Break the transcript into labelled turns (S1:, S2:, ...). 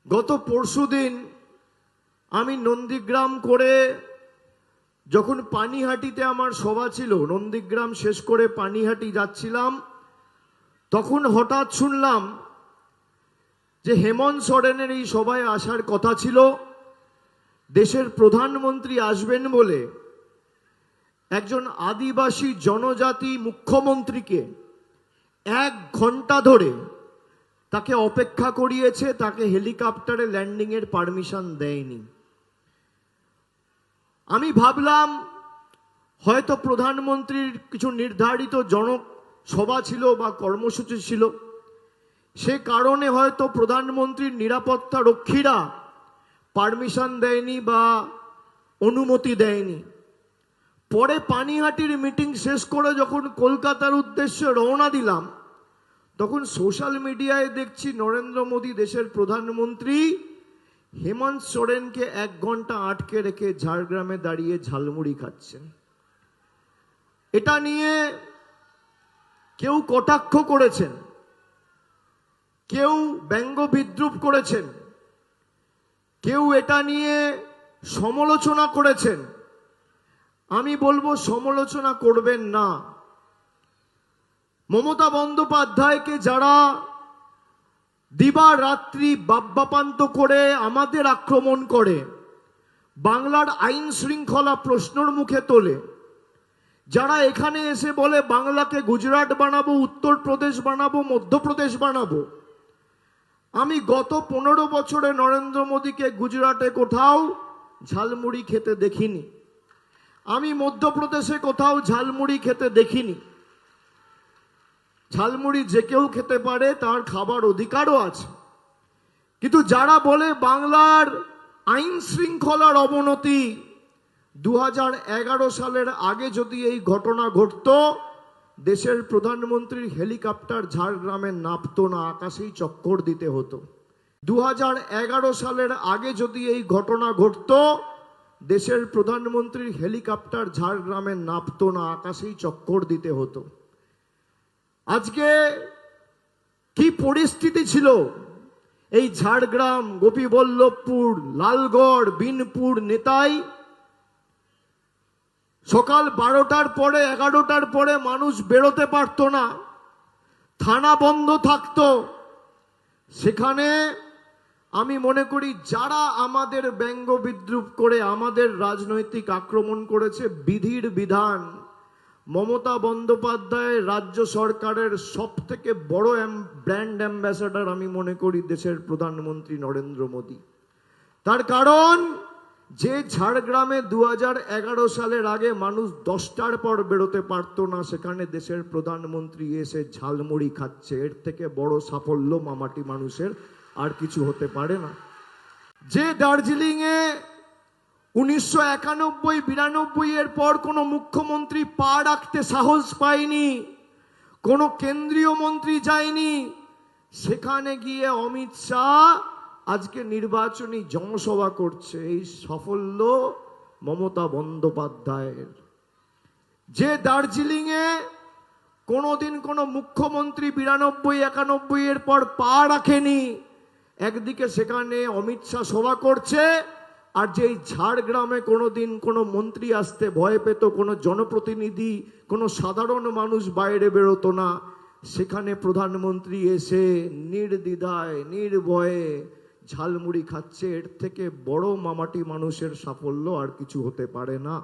S1: গত পরশুদিন আমি নন্দীগ্রাম করে যখন পানিহাটিতে আমার সভা ছিল, নন্দীগ্রাম শেষ করে পানিহাটি যাচ্ছিলাম, তখন হঠাৎ শুনলাম যে হেমন্ত সোরেনের এই সভায় আসার কথা ছিল। দেশের প্রধানমন্ত্রী আসবেন বলে একজন আদিবাসী জনজাতি মুখ্যমন্ত্রীকে 1 ঘন্টা ধরে তাকে অপেক্ষা করিয়েছে, তাকে হেলিকপ্টারে ল্যান্ডিং এর পারমিশন দেয়নি। আমি ভাবলাম হয়তো প্রধানমন্ত্রীর কিছু নির্ধারিত জনসভা ছিল বা কর্মসূচি ছিল, সে কারণে হয়তো প্রধানমন্ত্রীর নিরাপত্তা রক্ষীরা পারমিশন দেয়নি বা অনুমতি দেয়নি। পরে পানিহাটির মিটিং শেষ করে যখন কলকাতার উদ্দেশ্যে রওনা দিলাম, তখন সোশ্যাল মিডিয়ায় দেখছি নরেন্দ্র মোদী দেশের প্রধানমন্ত্রী হেমন্ত সোরেনকে 1 ঘন্টা আটকে রেখে ঝাড়গ্রামে দাঁড়িয়ে ঝালমুড়ি খাচ্ছেন। এটা নিয়ে কেউ কটাক্ষ করেছেন, কেউ ব্যঙ্গ বিদ্রুপ করেছেন, কেউ এটা নিয়ে সমালোচনা করেছেন। আমি বলবো সমালোচনা করবেন না। মমতা বন্দ্যোপাধ্যায়কে যারা দিবারাত্রি বাপ্পাপান্ত করে আমাদের আক্রমণ করে, বাংলার আইন শৃঙ্খলা প্রশ্নের মুখে তোলে, যারা এখানে এসে বলে বাংলাকে গুজরাট বানাবো, উত্তরপ্রদেশ বানাবো, মধ্যপ্রদেশ বানাবো, আমি গত 15 বছরে নরেন্দ্র মোদীকে গুজরাটে কোথাও ঝালমুড়ি খেতে দেখিনি, আমি মধ্যপ্রদেশে কোথাও ঝালমুড়ি খেতে দেখিনি। ঝালমুড়ি যে কেউ খেতে পারে, তার খাবার অধিকারও আছে। কিন্তু যারা বলে বাংলার আইন শৃঙ্খলার অবনতি, 2011 সালের আগে যদি এই ঘটনা ঘটত, দেশের প্রধানমন্ত্রীর হেলিকপ্টার ঝাড়গ্রামে নামতো না, আকাশেই চক্কর দিতে হতো। 2011 সালের আগে যদি এই ঘটনা ঘটত, দেশের প্রধানমন্ত্রীর হেলিকপ্টার ঝাড়গ্রামে নামতো না, আকাশেই চক্কর দিতে হতো। আজকে কি পরিস্থিতি ছিল এই ঝাড়গ্রাম, গোপীবল্লভপুর, লালগড়, বিনপুর, নেতাই? সকাল 12টার পরে, 11টার পরে মানুষ বেরোতে পারতো না, থানা বন্ধ থাকতো। সেখানে আমি মনে করি যারা আমাদের ব্যঙ্গ বিদ্রুপ করে আমাদের রাজনৈতিক আক্রমণ করেছে, বিধির বিধান, মমতা বন্দ্যোপাধ্যায় রাজ্য সরকারের সবথেকে বড় ব্র্যান্ড অ্যাম্বাসেডর আমি মনে করি দেশের প্রধানমন্ত্রী নরেন্দ্র মোদী। তার কারণ, যে ঝাড়গ্রামে 2011 সালের আগে মানুষ 10টার পর বেরোতে পারতো না, সেখানে দেশের প্রধানমন্ত্রী এসে ঝালমুড়ি খাচ্ছে। এর থেকে বড় সাফল্য মামাটি মানুষের আর কিছু হতে পারে না। যে দার্জিলিংয়ে 1991-92 এর পর কোনো মুখ্যমন্ত্রী পা রাখতে সাহস পায়নি, কোনো কেন্দ্রীয় মন্ত্রী যায়নি, সেখানে গিয়ে অমিত শাহ আজকে নির্বাচনী জনসভা করছে। এই সাফল্য মমতা বন্দ্যোপাধ্যায়ের। যে দার্জিলিংয়ে কোনোদিন কোনো মুখ্যমন্ত্রী 92-91 এর পর পা রাখেনি, একদিকে সেখানে অমিত শাহ সভা করছে, আর যেই ঝাড়গ্রামে কোনোদিন কোনো মন্ত্রী আসতে ভয় পেত, কোনো জনপ্রতিনিধি, কোনো সাধারণ মানুষ বাইরে বেরোতো না, সেখানে প্রধানমন্ত্রী এসে নির্দ্বিধায় নির্ভয়ে ঝালমুড়ি খাচ্ছে। এর থেকে বড় মামাটি মানুষের সাফল্য আর কিছু হতে পারে না।